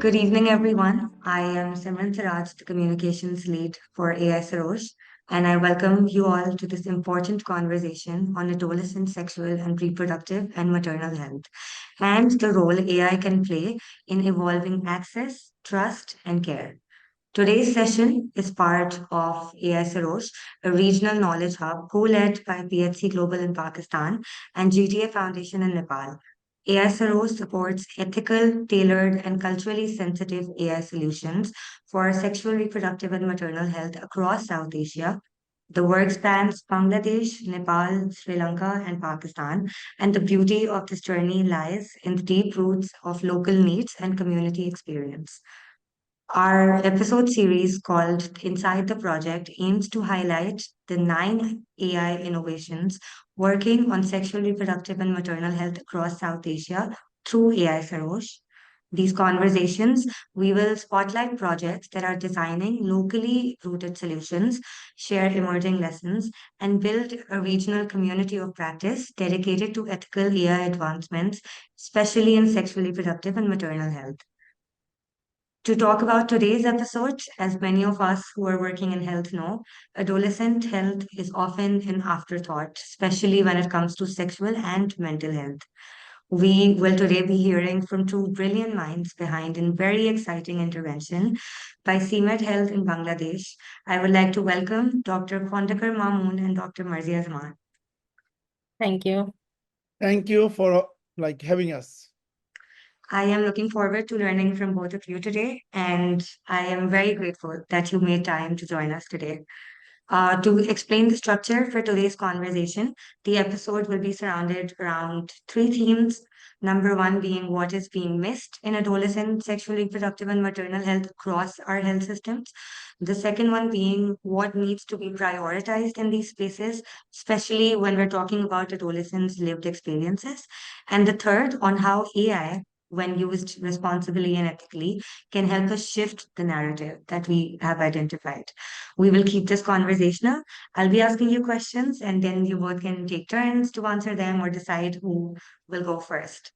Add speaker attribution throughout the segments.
Speaker 1: Good evening, everyone. I am Simran Siraj, the communications lead for AI-Sarosh, and I welcome you all to this important conversation on adolescent sexual and reproductive and maternal health, and the role AI can play in evolving access, trust, and care. Today's session is part of AI-Sarosh, a regional knowledge hub co-led by PHC Global in Pakistan and GTA Foundation in Nepal. AI-Sarosh supports ethical, tailored, and culturally sensitive AI solutions for sexual, reproductive, and maternal health across South Asia. The work spans Bangladesh, Nepal, Sri Lanka, and Pakistan, and the beauty of this journey lies in the deep roots of local needs and community experience. Our episode series called Inside the Project aims to highlight the nine AI innovations working on sexual, reproductive, and maternal health across South Asia through AI Sarosh. These conversations, we will spotlight projects that are designing locally rooted solutions, share emerging lessons, and build a regional community of practice dedicated to ethical AI advancements, especially in sexual, reproductive, and maternal health. To talk about today's episode, as many of us who are working in health know, adolescent health is often an afterthought, especially when it comes to sexual and mental health. We will today be hearing from two brilliant minds behind a very exciting intervention by CMED Health in Bangladesh. I would like to welcome Dr. Khondaker Mamun and Dr. Marzia Zaman.
Speaker 2: Thank you.
Speaker 3: Thank you for having us.
Speaker 1: I am looking forward to learning from both of you today, and I am very grateful that you made time to join us today. To explain the structure for today's conversation, the episode will be surrounded around three themes. Number one being what is being missed in adolescent sexual, reproductive, and maternal health across our health systems. The second one being what needs to be prioritized in these spaces, especially when we're talking about adolescents' lived experiences. And the third on how AI, when used responsibly and ethically, can help us shift the narrative that we have identified. We will keep this conversational. I'll be asking you questions, and then you both can take turns to answer them or decide who will go first.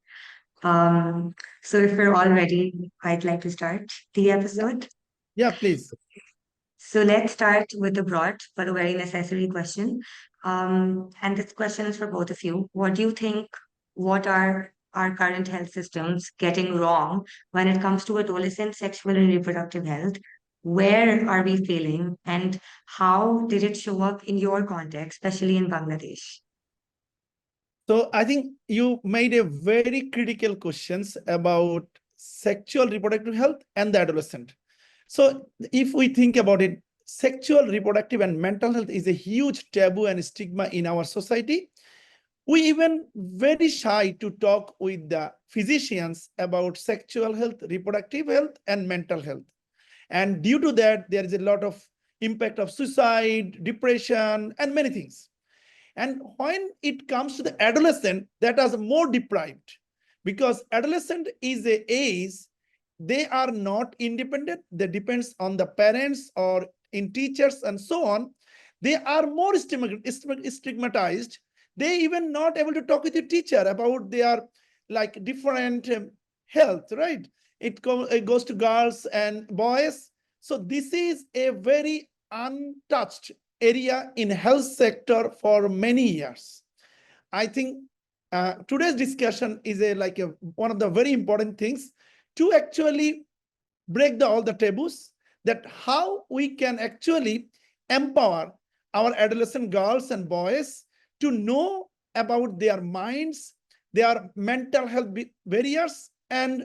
Speaker 1: So if we're all ready, I'd like to start the episode.
Speaker 3: Yeah, please.
Speaker 1: So let's start with a broad but a very necessary question. And this question is for both of you. What do you think, what are our current health systems getting wrong when it comes to adolescent sexual and reproductive health? Where are we failing, and how did it show up in your context, especially in Bangladesh?
Speaker 3: So I think you made a very critical questions about sexual reproductive health and the adolescent. So if we think about it, sexual reproductive and mental health is a huge taboo and stigma in our society. We even very shy to talk with the physicians about sexual health, reproductive health, and mental health. And due to that, there is a lot of impact of suicide, depression, and many things. And when it comes to the adolescent, that is more deprived, because adolescent is a age, they are not independent. They depends on the parents or in teachers and so on. They are more stigmatized. They even not able to talk with a teacher about their different health, right? It goes to girls and boys. So this is a very untouched area in health sector for many years. I think today's discussion is one of the very important things to actually break all the taboos, that how we can actually empower our adolescent girls and boys to know about their minds, their mental health barriers, and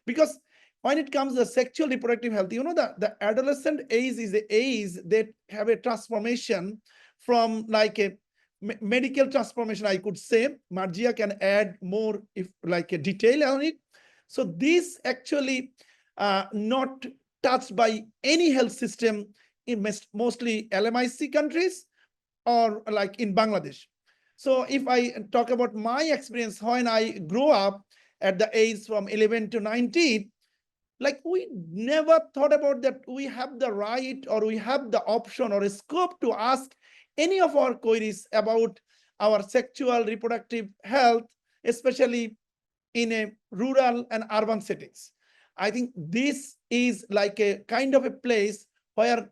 Speaker 3: because when it comes to sexual reproductive health, the adolescent age is the age that have a transformation from a medical transformation, I could say. Marzia can add more if a detail on it. So this actually not touched by any health system in mostly LMIC countries or in Bangladesh. So if I talk about my experience when I grew up at the age from 11 to 19, we never thought about that we have the right or we have the option or a scope to ask any of our queries about our sexual reproductive health, especially in a rural and urban settings. I think this is like a kind of a place where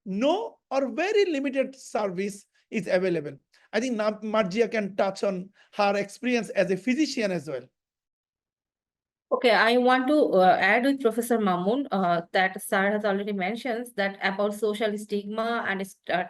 Speaker 3: no or very limited service is available. I think now Marzia can touch on her experience as a physician as well.
Speaker 2: Okay, I want to add with Professor Mamun that Sir has already mentioned that about social stigma and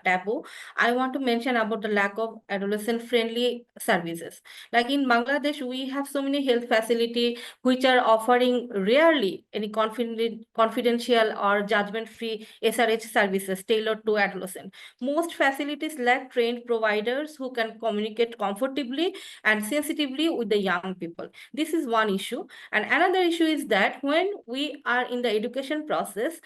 Speaker 2: taboo. I want to mention about the lack of adolescent-friendly services. Like in Bangladesh, we have so many health facilities which are offering rarely any confidential or judgment-free SRH services tailored to adolescent. Most facilities lack trained providers who can communicate comfortably and sensitively with the young people. This is one issue. And another issue is that when we are in the education process,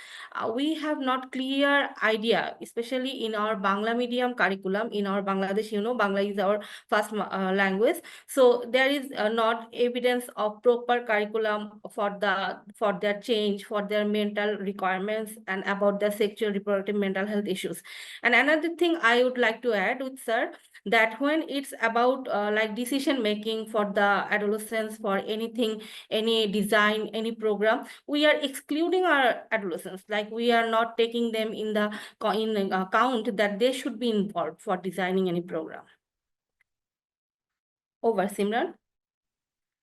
Speaker 2: we have not clear idea, especially in our Bangla medium curriculum. In our Bangladesh, Bangla is our first language. So there is not evidence of proper curriculum for their change, for their mental requirements, and about their sexual reproductive mental health issues. And another thing I would like to add with Sir, that when it's about like decision making for the adolescents for anything, any design, any program, we are excluding our adolescents. Like we are not taking them in account that they should be involved for designing any program. Over, Simran.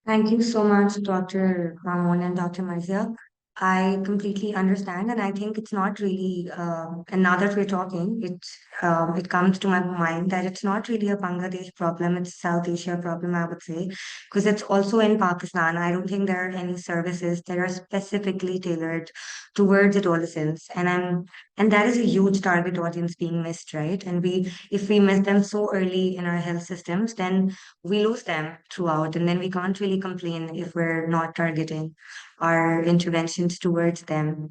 Speaker 1: Thank you so much, Dr. Mamun and Dr. Marzia. I completely understand, and I think it's not really. And now that we're talking, it comes to my mind that it's not really a Bangladesh problem; it's a South Asia problem, I would say, because it's also in Pakistan. I don't think there are any services that are specifically tailored towards adolescents, and that is a huge target audience being missed, right? And if we miss them so early in our health systems, then we lose them throughout, and then we can't really complain if we're not targeting our interventions towards them.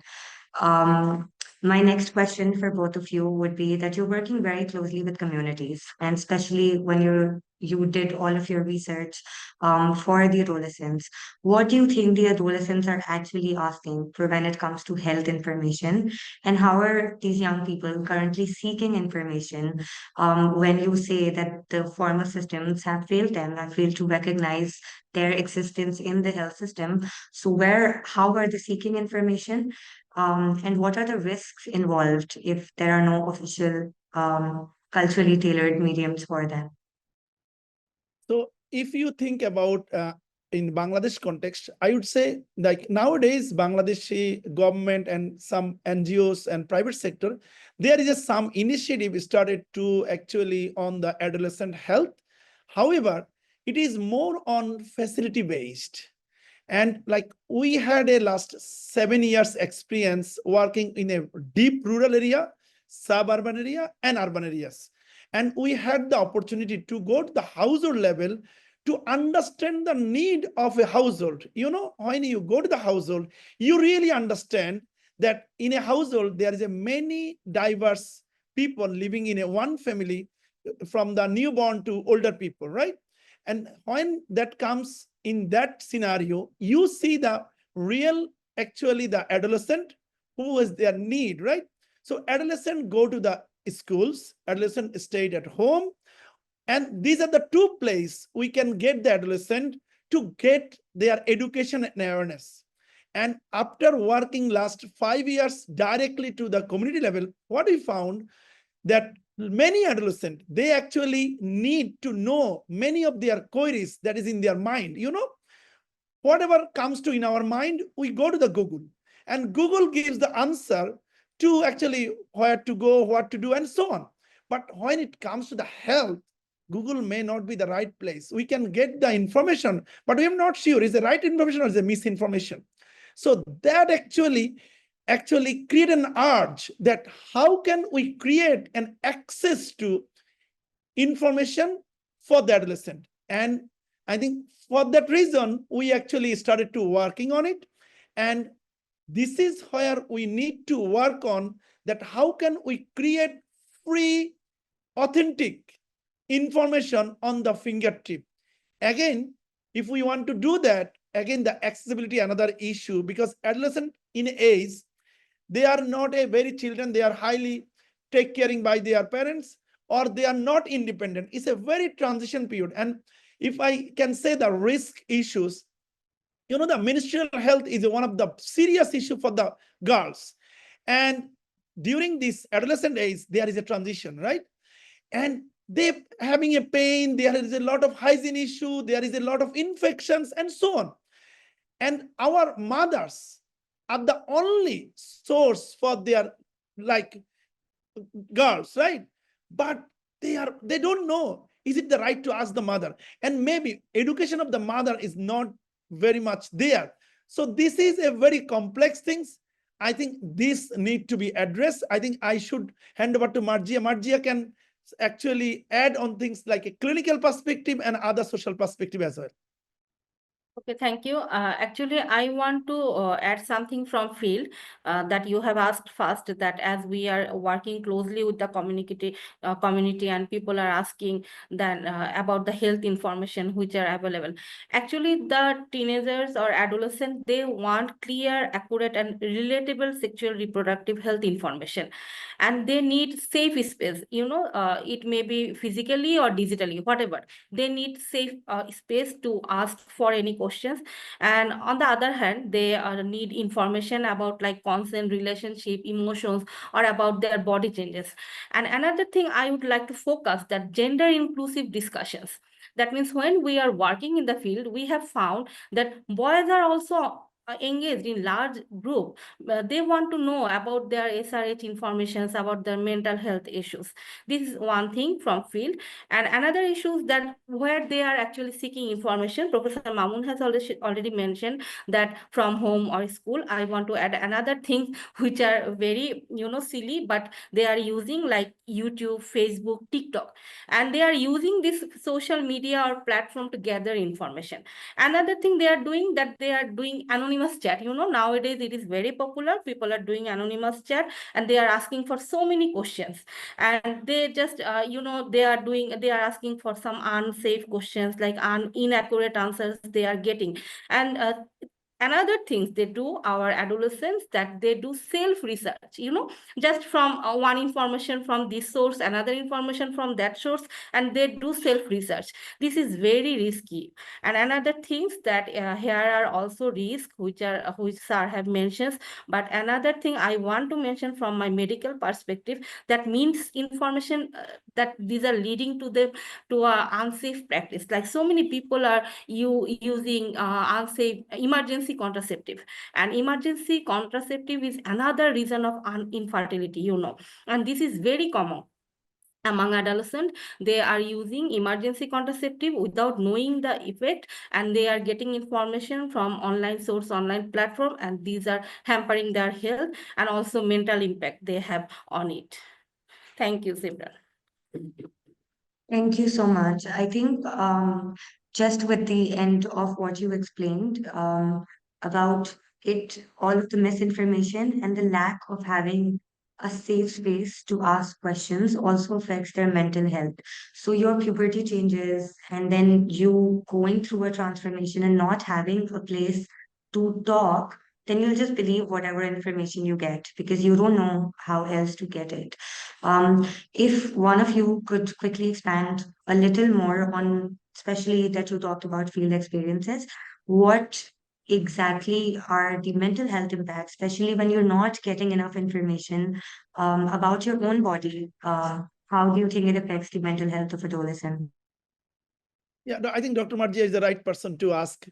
Speaker 1: Um, my next question for both of you would be that you're working very closely with communities, and especially when you did all of your research for the adolescents. What do you think the adolescents are actually asking for when it comes to health information? And how are these young people currently seeking information when you say that the formal systems have failed them, have failed to recognize their existence in the health system? So how are they seeking information? And what are the risks involved if there are no official culturally tailored mediums for them?
Speaker 3: So if you think about in Bangladesh context, I would say like nowadays Bangladeshi government and some NGOs and private sector, there is some initiative started to actually on the adolescent health. However, it is more on facility based. And like we had a last 7 years experience working in a deep rural area, suburban area, and urban areas. And we had the opportunity to go to the household level to understand the need of a household. When you go to the household, you really understand that in a household, there is a many diverse people living in a one family, from the newborn to older people, right? And when that comes in that scenario, you see the real, actually the adolescent who is their need, right? So adolescent go to the schools, adolescent stayed at home, and these are the two places we can get the adolescent to get their education and awareness. And after working last 5 years directly to the community level, what we found that many adolescents, they actually need to know many of their queries that is in their mind. Whatever comes to in our mind, we go to the Google, and Google gives the answer to actually where to go, what to do, and so on. But when it comes to the health, Google may not be the right place. We can get the information, but we are not sure is the right information or is the misinformation. So that actually create an urge that how can we create an access to information for the adolescent. And I think for that reason, we actually started to working on it. And this is where we need to work on that how can we create free, authentic information on the fingertip. Again, if we want to do that, again, the accessibility, another issue, because adolescent in age, they are not a very children, they are highly take caring by their parents, or they are not independent. It's a very transition period. And if I can say the risk issues, the menstrual health is one of the serious issue for the girls. And during this adolescent age, there is a transition, right? And they having a pain, there is a lot of hygiene issue, there is a lot of infections and so on. And our mothers are the only source for their girls, right? But they don't know, is it the right to ask the mother? And maybe education of the mother is not very much there. So this is a very complex things. I think this need to be addressed. I think I should hand over to Marzia. Marzia can actually add on things like a clinical perspective and other social perspective as well.
Speaker 2: Okay, thank you. Actually, I want to add something from field that you have asked first, that as we are working closely with the community and people are asking that about the health information which are available. Actually, the teenagers or adolescents, they want clear, accurate, and relatable sexual reproductive health information. And they need safe space, it may be physically or digitally, whatever. They need safe space to ask for any questions. And on the other hand, they need information about like consent, relationship, emotions, or about their body changes. And another thing I would like to focus, that gender inclusive discussions. That means when we are working in the field, we have found that boys are also engaged in large group. They want to know about their SRH informations, about their mental health issues. This is one thing from field. And another issue is that where they are actually seeking information, Professor Mamun has already mentioned that from home or school. I want to add another thing which are very silly, but they are using like YouTube, Facebook, TikTok, and they are using this social media or platform to gather information. Another thing they are doing, that they are doing anonymous chat. Nowadays it is very popular. People are doing anonymous chat and they are asking for so many questions, and they just they are asking for some unsafe questions, like inaccurate answers they are getting. And another things they do, our adolescents, that they do self research, just from one information from this source, another information from that source, and they do self research. This is very risky. And another things that here are also risks which sir have mentioned. But another thing I want to mention from my medical perspective, that means information that these are leading to a unsafe practice. Like so many people are using unsafe emergency contraceptive, and emergency contraceptive is another reason of infertility, and this is very common among adolescents. They are using emergency contraceptive without knowing the effect, and they are getting information from online source, online platform, and these are hampering their health and also mental impact they have on it. Thank you, Simran.
Speaker 1: Thank you so much. I think just with the end of what you explained about it, all of the misinformation and the lack of having a safe space to ask questions also affects their mental health. So your puberty changes, and then you going through a transformation and not having a place to talk, then you'll just believe whatever information you get because you don't know how else to get it. If one of you could quickly expand a little more on, especially that you talked about field experiences, what exactly are the mental health impacts, especially when you're not getting enough information about your own body? How do you think it affects the mental health of adolescents?
Speaker 3: Yeah, no, I think Dr. Marzia is the right person to ask.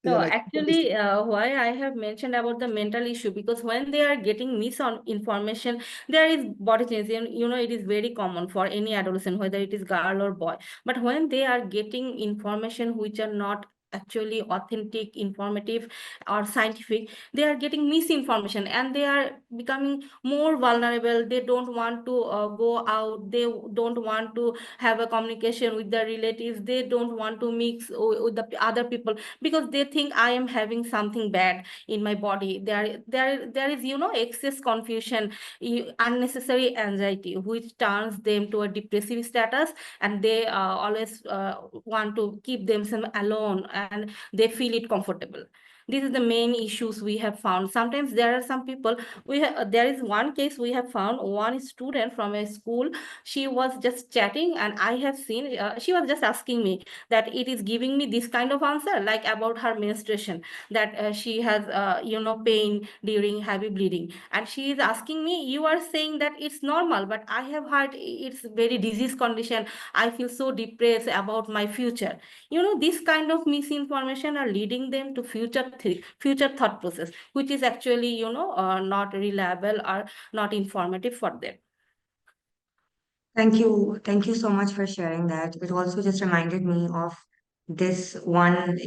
Speaker 2: No, actually, why I have mentioned about the mental issue, because when they are getting misinformation, there is body change. And, it is very common for any adolescent, whether it is girl or boy. But when they are getting information which are not actually authentic, informative, or scientific, they are getting misinformation and they are becoming more vulnerable. They don't want to go out. They don't want to have a communication with their relatives. They don't want to mix with the other people, because they think I am having something bad in my body. There is excess confusion, unnecessary anxiety, which turns them to a depressive status, and they always want to keep themselves alone, and they feel it comfortable. This is the main issues we have found. Sometimes there are some people, there is one case we have found, one student from a school, she was just chatting and I have seen, she was just asking me that it is giving me this kind of answer, like about her menstruation, that she has, pain during heavy bleeding. And she is asking me, you are saying that it's normal, but I have heard it's very disease condition. I feel so depressed about my future. This kind of misinformation are leading them to future thought process, which is actually, not reliable or not informative for them.
Speaker 1: Thank you. Thank you so much for sharing that. It also just reminded me of this one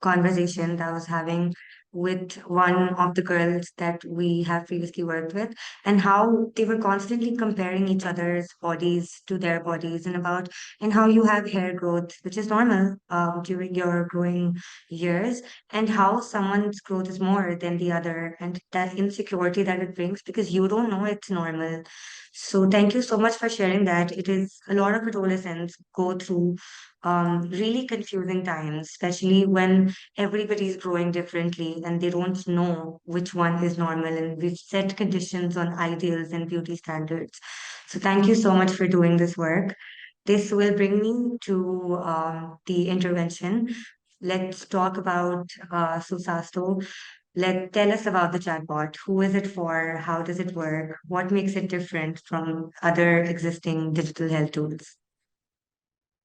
Speaker 1: conversation that I was having with one of the girls that we have previously worked with, and how they were constantly comparing each other's bodies to their bodies, and how you have hair growth, which is normal during your growing years, and how someone's growth is more than the other, and that insecurity that it brings because you don't know it's normal. So thank you so much for sharing that. It is a lot of adolescents go through really confusing times, especially when everybody is growing differently and they don't know which one is normal. And we've set conditions on ideals and beauty standards. So thank you so much for doing this work. This will bring me to the intervention. Let's talk about Susastho. Tell us about the chatbot. Who is it for? How does it work? What makes it different from other existing digital health tools?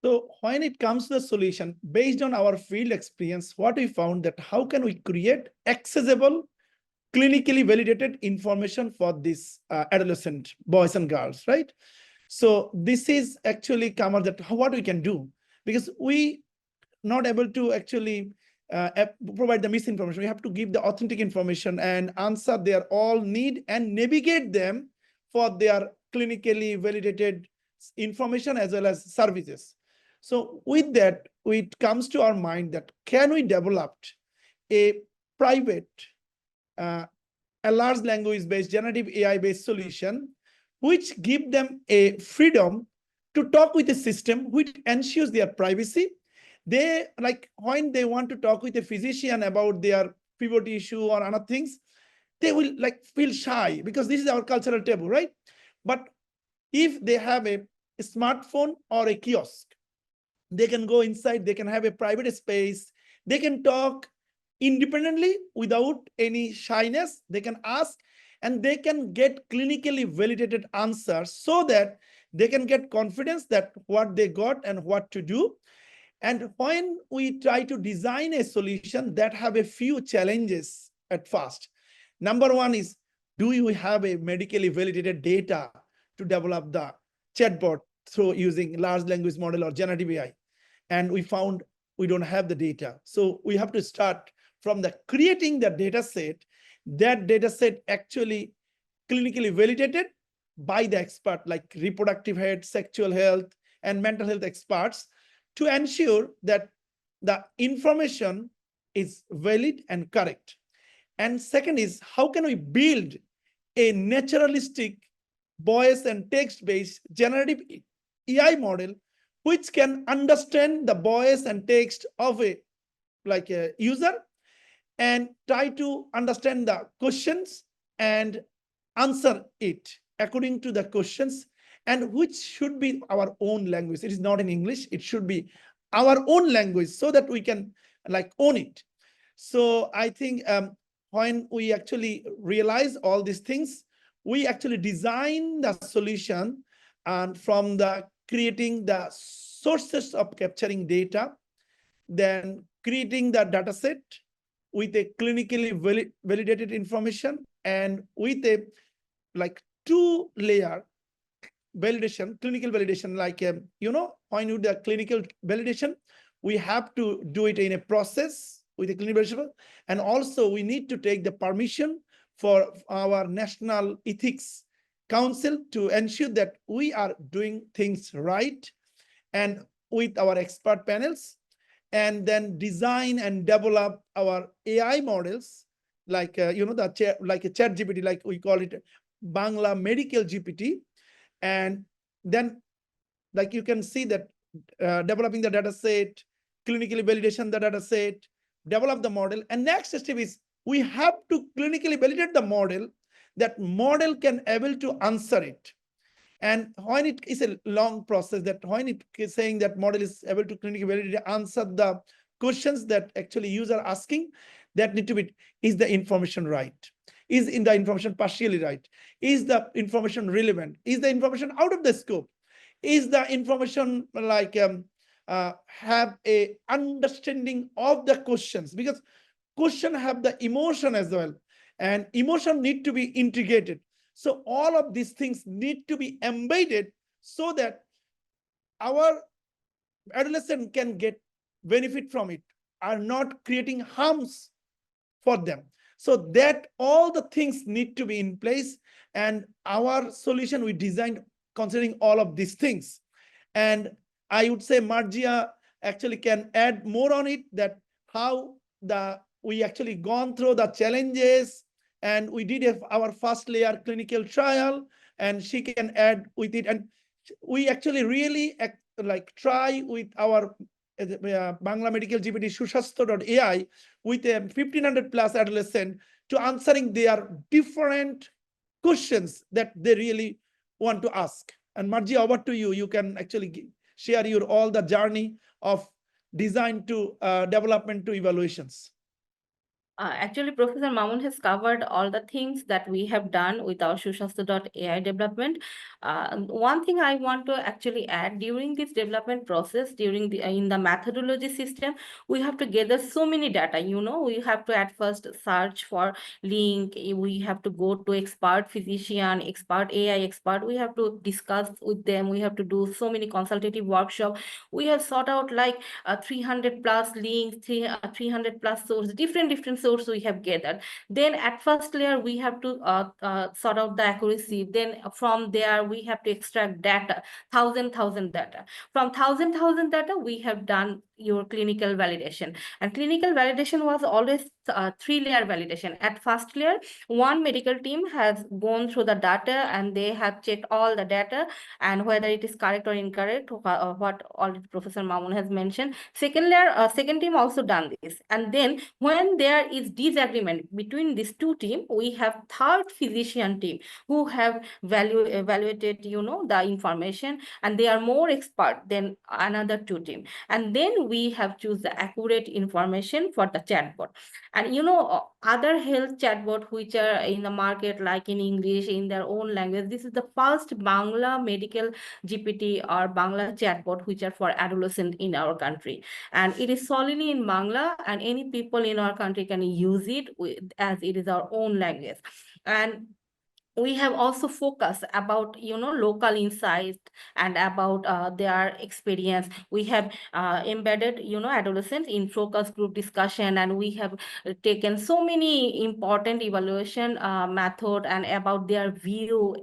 Speaker 3: So when it comes to the solution, based on our field experience, what we found that how can we create accessible, clinically validated information for these adolescent boys and girls, right? So this is actually cover that what we can do, because we not able to actually provide the misinformation. We have to give the authentic information and answer their all need and navigate them for their clinically validated information as well as services. So with that, it comes to our mind that can we develop a private, a large language-based generative AI-based solution, which give them a freedom to talk with a system which ensures their privacy. They, like when they want to talk with a physician about their puberty issue or other things, they will like feel shy because this is our cultural taboo, right? But if they have a smartphone or a kiosk, they can go inside, they can have a private space, they can talk independently without any shyness, they can ask, and they can get clinically validated answers so that they can get confidence that what they got and what to do. And when we try to design a solution that have a few challenges at first, number one is, do you have a medically validated data to develop the chatbot through using large language model or generative AI? And we found we don't have the data. So we have to start from the creating the data set. That data set actually clinically validated by the expert like reproductive health, sexual health, and mental health experts to ensure that the information is valid and correct. And second is, how can we build a naturalistic voice and text-based generative AI model which can understand the voice and text of a user and try to understand the questions and answer it according to the questions, and which should be our own language. It is not in English, it should be our own language so that we can own it. So I think when we actually realize all these things, we actually design the solution and from the creating the sources of capturing data, then creating the data set with a clinically validated information and with a two-layer validation, clinical validation, when you do the clinical validation, we have to do it in a process with a clinical validation, and also we need to take the permission for our National Ethics Council to ensure that we are doing things right, and with our expert panels, and then design and develop our AI models like a chat GPT, like we call it Bangla Medical GPT. And then you can see that developing the data set, clinically validation the data set, develop the model. And next step is we have to clinically validate the model, that model can able to answer it. And when it is a long process, that when it is saying that model is able to clinically validate, answer the questions that actually user asking, that need to be, is the information right? Is in the information partially right? Is the information relevant? Is the information out of the scope? Is the information like have a understanding of the questions? Because question have the emotion as well, and emotion need to be integrated. So all of these things need to be embedded so that our adolescent can get benefit from it, are not creating harms for them. So that all the things need to be in place, and our solution we designed considering all of these things. And I would say Marzia actually can add more on it, that how we actually gone through the challenges, and we did our first layer clinical trial, and she can add with it. And we actually really like try with our Bangla Medical GPT Susastho AI with a 1500 plus adolescent to answering their different questions that they really want to ask. And Marzia, over to you. You can actually share your all the journey of design to development to evaluations.
Speaker 2: Actually, Professor Mamun has covered all the things that we have done with our Susastho AI development. One thing I want to actually add, during this development process, during the in the methodology system, we have to gather so many data. You know, we have to at first search for link. We have to go to expert physician, expert AI expert. We have to discuss with them. We have to do so many consultative workshop. We have sought out like 300 plus links, 300 plus source, different source we have gathered. Then at first layer, we have to sort out the accuracy. Then from there, we have to extract data, thousand data. From thousand data, we have done your clinical validation. And clinical validation was always 3-layer validation. At first layer, one medical team has gone through the data and they have checked all the data and whether it is correct or incorrect, what already Professor Mamun has mentioned. Second layer, second team also done this. And then when there is disagreement between these two teams, we have third physician team who have evaluated, you know, the information, and they are more expert than another two team. And then we have choose the accurate information for the chatbot. And you know, other health chatbot which are in the market, like in English, in their own language, this is the first Bangla medical GPT or Bangla chatbot which are for adolescent in our country. And it is solely in Bangla, and any people in our country can use it as it is our own language. And we have also focused about, you know, local insights and about their experience. We have embedded, you know, adolescents in focus group discussion, and we have taken so many important evaluation method and about their view.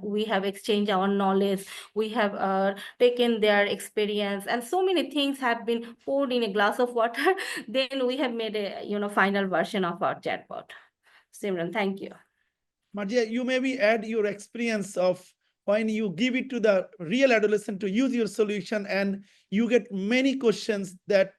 Speaker 2: We have exchanged our knowledge. We have taken their experience, and so many things have been poured in a glass of water. Then we have made a, you know, final version of our chatbot. Simran, thank you.
Speaker 3: Marzia, you maybe add your experience of when you give it to the real adolescent to use your solution, and you get many questions that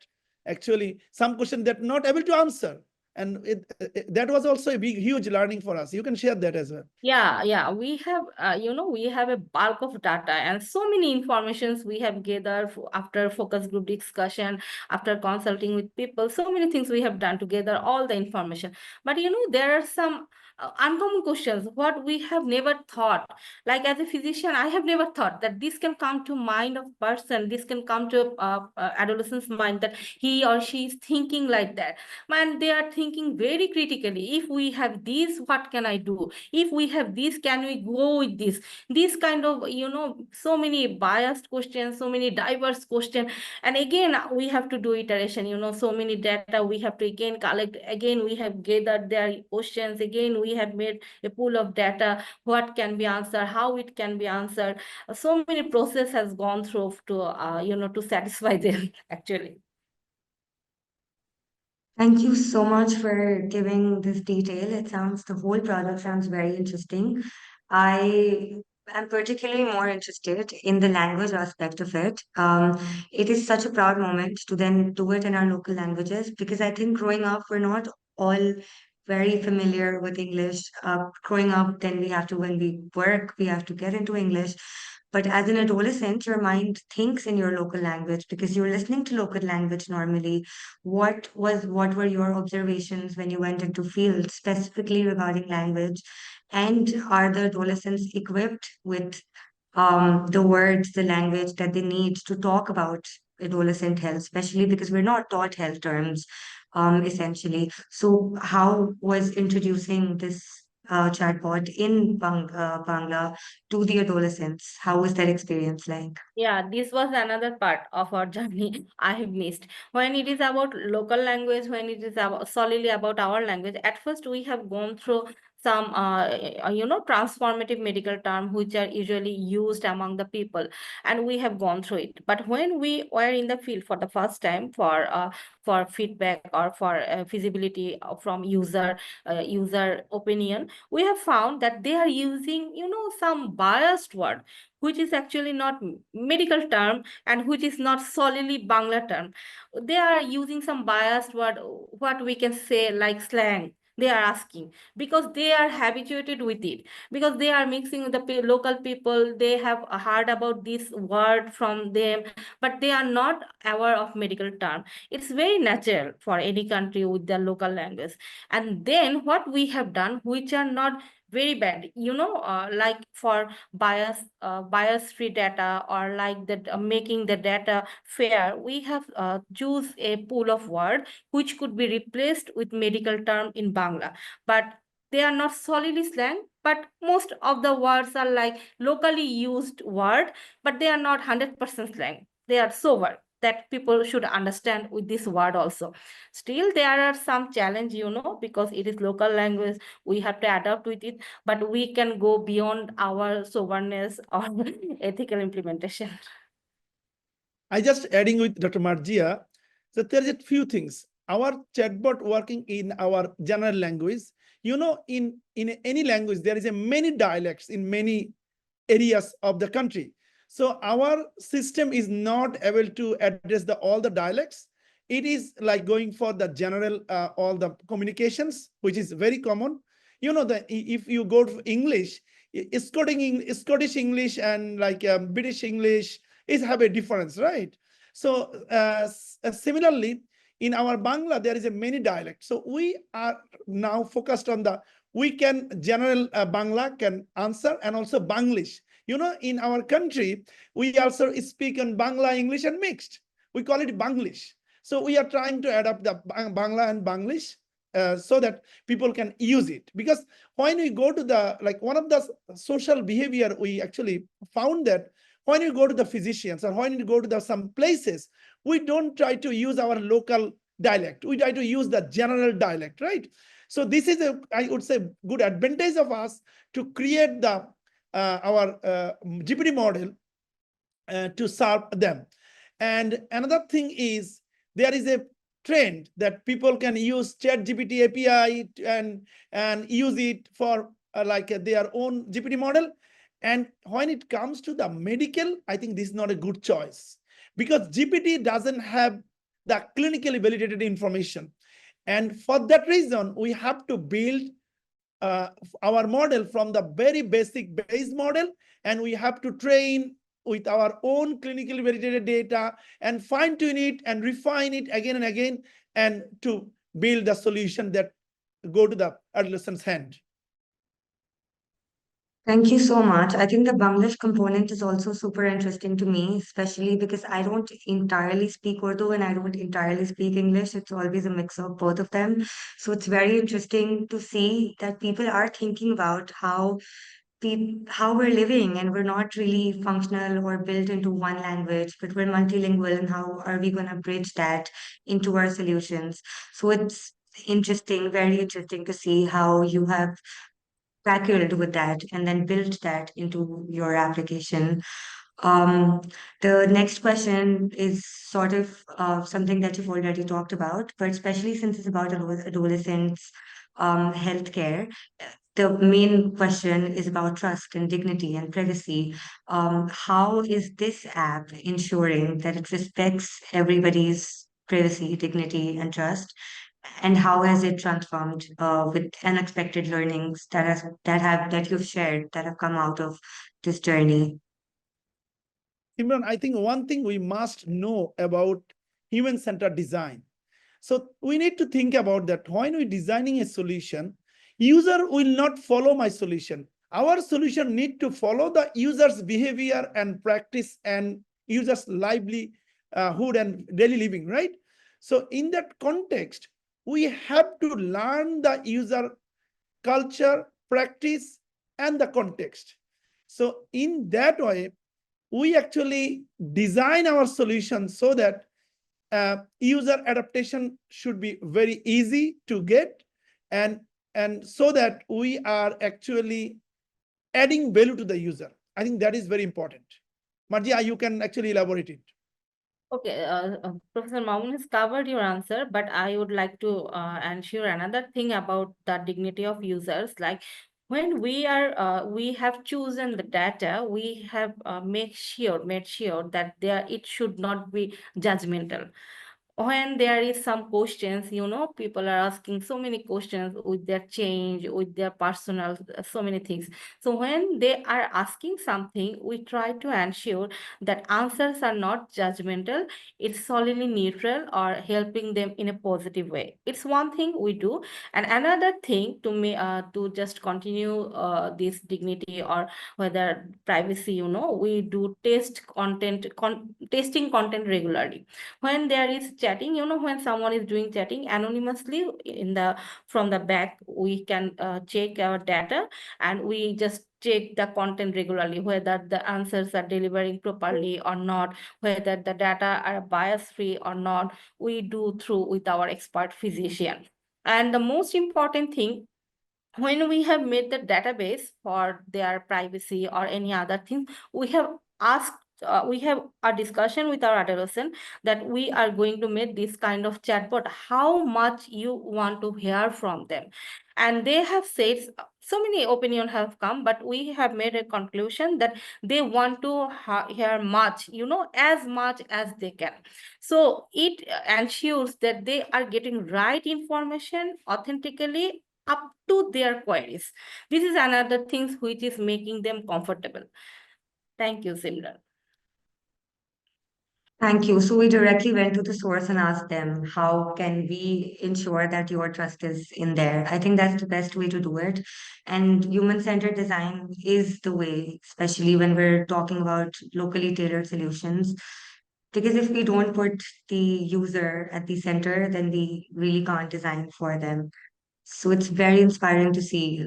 Speaker 3: actually some questions that not able to answer. And that was also a big, huge learning for us. You can share that as well.
Speaker 2: Yeah, we have, you know, we have a bulk of data and so many informations we have gathered after focus group discussion, after consulting with people, so many things we have done to gather all the information. But, you know, there are some uncommon questions, what we have never thought. Like as a physician, I have never thought that this can come to mind of person, this can come to adolescent's mind, that he or she is thinking like that. Man, they are thinking very critically. If we have this, what can I do? If we have this, can we go with this kind of, you know, so many biased questions, so many diverse questions. And again, we have to do iteration, you know, so many data we have to again collect, again we have gathered their questions, again we have made a pool of data, what can be answered, how it can be answered. So many process has gone through to you know, to satisfy them actually.
Speaker 1: Thank you so much for giving this detail. The whole project sounds very interesting. I I'm particularly more interested in the language aspect of it. It is such a proud moment to then do it in our local languages because I think growing up, we're not all very familiar with English. Growing up, then we have to, when we work, we have to get into English. But as an adolescent, your mind thinks in your local language because you're listening to local language normally. What were your observations when you went into field specifically regarding language? And are the adolescents equipped with the words, the language that they need to talk about adolescent health, especially because we're not taught health terms, essentially. So, how was introducing this chatbot in Bangla to the adolescents? How was that experience like?
Speaker 2: Yeah, this was another part of our journey I have missed. When it is about local language, when it is about solely about our language, at first we have gone through some transformative medical term which are usually used among the people, and we have gone through it. But when we were in the field for the first time for feedback or for feasibility from user opinion, we have found that they are using some biased word which is actually not medical term and which is not solely Bangla term. They are using some biased word, what we can say like slang. They are asking because they are habituated with it, because they are mixing with the local people. They have heard about this word from them, but they are not aware of medical term. It's very natural for any country with their local language. And then what we have done, which are not very bad, like for bias free data, or like that making the data fair, we have choose a pool of word which could be replaced with medical term in Bangla, but they are not solely slang, but most of the words are like locally used word, but they are not 100% slang. They are sober that people should understand with this word also. Still there are some challenge, because it is local language, we have to adapt with it, but we can go beyond our soberness or ethical implementation.
Speaker 3: I just adding with Dr. Marzia that there is a few things. Our chatbot working in our general language, in any language, there is a many dialects in many areas of the country. So our system is not able to address all the dialects. It is like going for the general, all the communications, which is very common. If you go to English, Scottish English and like British English is have a difference, right? So similarly, in our Bangla, there is a many dialects. So we are now focused on we can general Bangla can answer, and also Banglish. In our country, we also speak in Bangla, English, and mixed. We call it Banglish. So we are trying to adapt the Bangla and Banglish so that people can use it. Because when we go to one of the social behavior, we actually found that when you go to the physicians or when you go to some places, we don't try to use our local dialect. We try to use the general dialect, right? So this is I would say, good advantage of us to create our GPT model to serve them. And another thing is there is a trend that people can use ChatGPT API and use it for their own GPT model. And when it comes to the medical, I think this is not a good choice because GPT doesn't have the clinically validated information. And for that reason, we have to build our model from the very basic base model, and we have to train with our own clinically validated data and fine tune it and refine it again and again, and to build a solution that go to the adolescent's hand.
Speaker 1: Thank you so much. I think the Bangladesh component is also super interesting to me, especially because I don't entirely speak Urdu and I don't entirely speak English. It's always a mix of both of them. So it's very interesting to see that people are thinking about how we're living and we're not really functional or built into one language, but we're multilingual, and how are we going to bridge that into our solutions? So it's interesting, very interesting to see how you have tackled with that and then built that into your application. Um, the next question is sort of something that you've already talked about, but especially since it's about adolescents, healthcare. the main question is about trust and dignity and privacy. How is this app ensuring that it respects everybody's privacy, dignity, and trust? And how has it transformed with unexpected learnings that you've shared that have come out of this journey?
Speaker 3: Imran, I think one thing we must know about human-centered design. So we need to think about that when we're designing a solution, user will not follow my solution. Our solution need to follow the user's behavior and practice and user's livelihood and daily living, right? So in that context, we have to learn the user culture, practice, and the context. So in that way, we actually design our solution so that user adaptation should be very easy to get, and so that we are actually adding value to the user. I think that is very important. Marzia, you can actually elaborate it.
Speaker 2: Okay, Professor Mamun has covered your answer, but I would like to ensure another thing about the dignity of users. Like when we have chosen the data, we have made sure that it should not be judgmental. When there is some questions, people are asking so many questions with their change, with their personal, so many things. So when they are asking something, we try to ensure that answers are not judgmental, it's solidly neutral or helping them in a positive way. It's one thing we do. And another thing to just continue this dignity or whether privacy, we do testing content regularly. When there is chatting, when someone is doing chatting anonymously from the back, we can check our data, and we just check the content regularly, whether the answers are delivering properly or not, whether the data are bias free or not. We do through with our expert physician. And the most important thing, when we have made the database for their privacy or any other thing, we have asked, we have a discussion with our adolescent that we are going to make this kind of chatbot, how much you want to hear from them. And they have said, so many opinions have come, but we have made a conclusion that they want to hear much, as much as they can. So it ensures that they are getting right information authentically up to their queries. This is another thing which is making them comfortable. Thank you, Simran.
Speaker 1: Thank you. So we directly went to the source and asked them, how can we ensure that your trust is in there? I think that's the best way to do it. And human-centered design is the way, especially when we're talking about locally tailored solutions. Because if we don't put the user at the center, then we really can't design for them. So it's very inspiring to see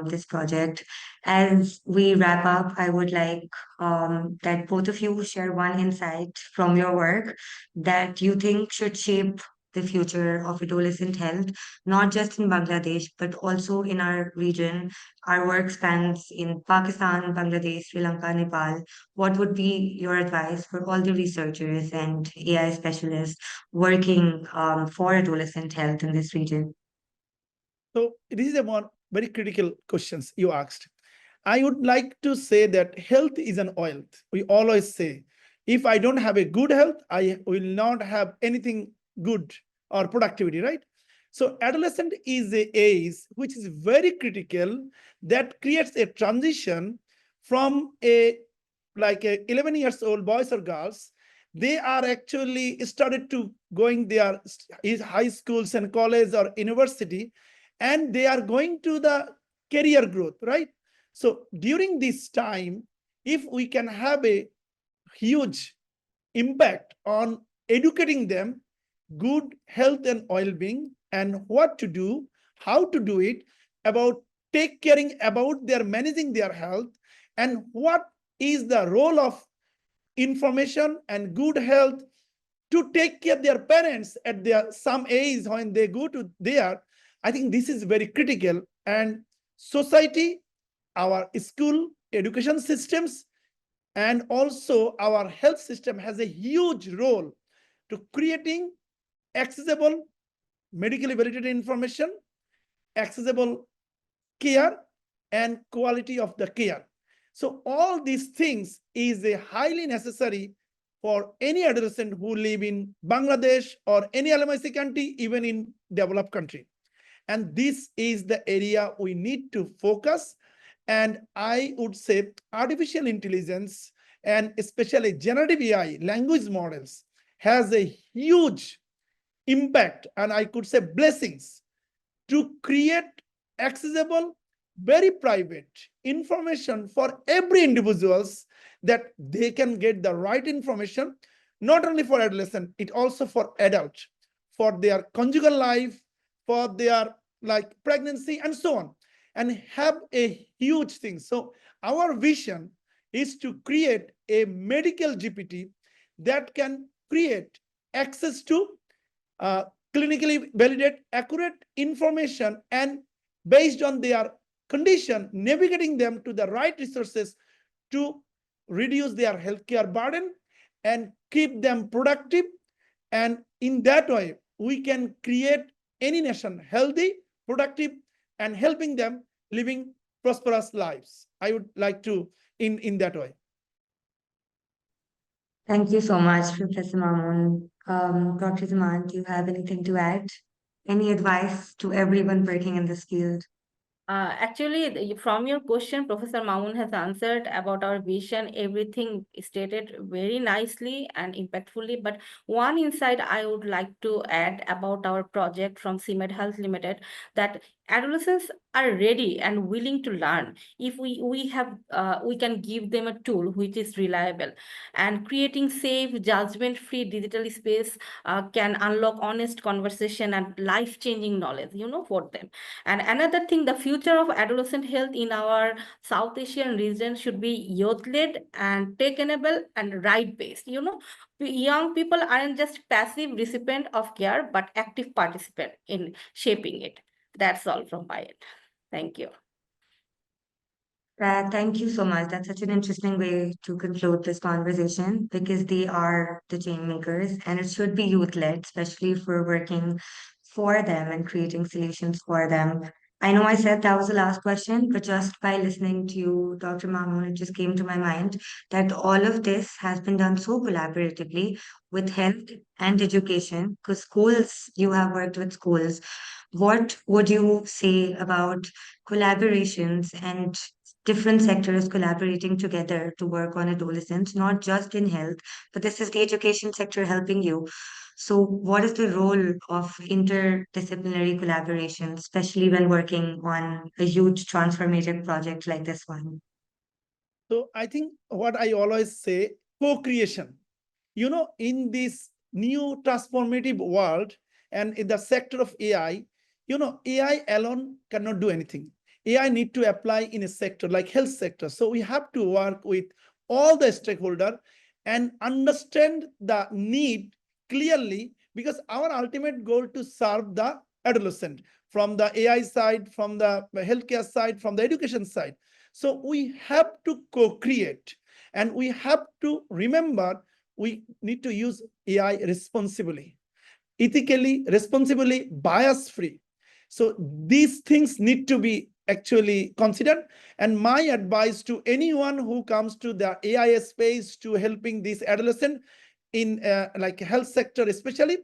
Speaker 1: this project. As we wrap up, I would like that both of you share one insight from your work that you think should shape the future of adolescent health, not just in Bangladesh, but also in our region. Our work spans in Pakistan, Bangladesh, Sri Lanka, Nepal. What would be your advice for all the researchers and AI specialists working for adolescent health in this region?
Speaker 3: So this is a one very critical questions you asked. I would like to say that health is an oil. We always say, if I don't have a good health, I will not have anything good or productivity, right? So adolescent is a age which is very critical, that creates a transition from a 11 years old boys or girls. They are actually started to going their high schools and college or university, and they are going to the career growth, right? So during this time, if we can have a huge impact on educating them good health and well-being, and what to do, how to do it, about take caring about their managing their health, and what is the role of information and good health to take care of their parents at their some age when they go to there. I think this is very critical. And society, our school education systems, and also our health system has a huge role to creating accessible medically validated information, accessible care, and quality of the care. So all these things is a highly necessary for any adolescent who live in Bangladesh or any LMIC country, even in developed country. And this is the area we need to focus. And I would say artificial intelligence and especially generative AI, language models, has a huge impact, and I could say blessings, to create accessible, very private information for every individuals, that they can get the right information, not only for adolescent, it also for adult, for their conjugal life, for their like pregnancy and so on, and have a huge thing. So our vision is to create a medical GPT that can create access to uh, clinically validate accurate information, and based on their condition, navigating them to the right resources to reduce their healthcare burden and keep them productive. And in that way, we can create any nation healthy, productive, and helping them living prosperous lives. I would like to in that way.
Speaker 1: Thank you so much, Professor Mamun. Dr. Zaman, do you have anything to add? Any advice to everyone working in this field?
Speaker 2: Actually, from your question, Professor Mamun has answered about our vision, everything stated very nicely and impactfully. But one insight I would like to add about our project from CMED Health Limited, that adolescents are ready and willing to learn if we can give them a tool which is reliable, and creating safe, judgment-free digital space can unlock honest conversation and life-changing knowledge, for them. And another thing, the future of adolescent health in our South Asian region should be youth-led and tech-enabled and right-based. Young people aren't just passive recipient of care, but active participant in shaping it. That's all from my end. Thank you.
Speaker 1: Thank you so much. That's such an interesting way to conclude this conversation, because they are the change makers and it should be youth led, especially if we're working for them and creating solutions for them. I know I said that was the last question, but just by listening to you, Dr. Mamun, it just came to my mind that all of this has been done so collaboratively with health and education, because schools, you have worked with schools. What would you say about collaborations and different sectors collaborating together to work on adolescents, not just in health, but this is the education sector helping you? So, what is the role of interdisciplinary collaboration, especially when working on a huge transformative project like this one?
Speaker 3: So I think what I always say, co-creation. In this new transformative world and in the sector of AI, AI alone cannot do anything. AI need to apply in a sector like health sector. So we have to work with all the stakeholder and understand the need clearly, because our ultimate goal to serve the adolescent from the AI side, from the healthcare side, from the education side. So we have to co-create, and we have to remember we need to use AI responsibly, ethically, responsibly, bias-free. So these things need to be actually considered. And my advice to anyone who comes to the AI space to helping this adolescent in like health sector especially,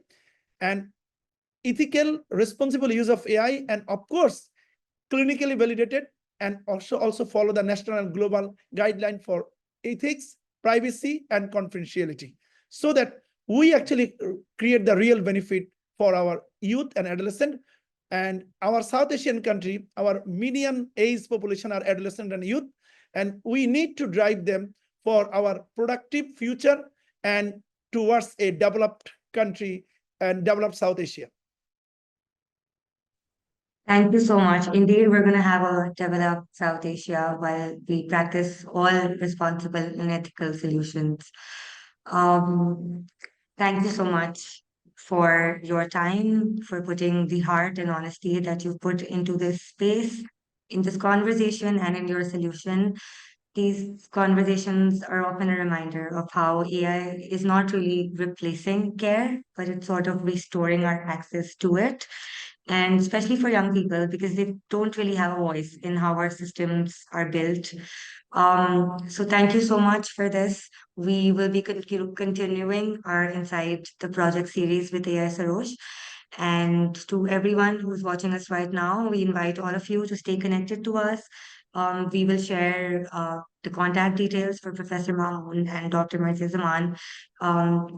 Speaker 3: and ethical, responsible use of AI, and of course, clinically validated, and also follow the national and global guideline for ethics, privacy, and confidentiality, so that we actually create the real benefit for our youth and adolescent. And our South Asian country, our median age population are adolescent and youth, and we need to drive them for our productive future and towards a developed country and developed South Asia.
Speaker 1: Thank you so much. Indeed, we're going to have a developed South Asia while we practice all responsible and ethical solutions. Um, Thank you so much for your time, for putting the heart and honesty that you put into this space, in this conversation, and in your solution. These conversations are often a reminder of how AI is not really replacing care, but it's sort of restoring our access to it. and especially for young people because they don't really have a voice in how our systems are built. So thank you so much for this. We will be continuing our Inside the Project series with AI-Sarosh. And to everyone who's watching us right now, we invite all of you to stay connected to us. We will share the contact details for Professor Mamun and Dr. Marzia Zaman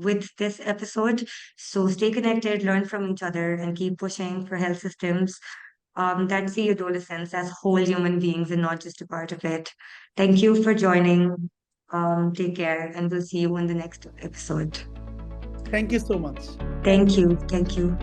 Speaker 1: with this episode. So stay connected, learn from each other, and keep pushing for health systems that see adolescents as whole human beings and not just a part of it. Thank you for joining. Take care, and we'll see you in the next episode.
Speaker 3: Thank you so much.
Speaker 1: Thank you. Thank you.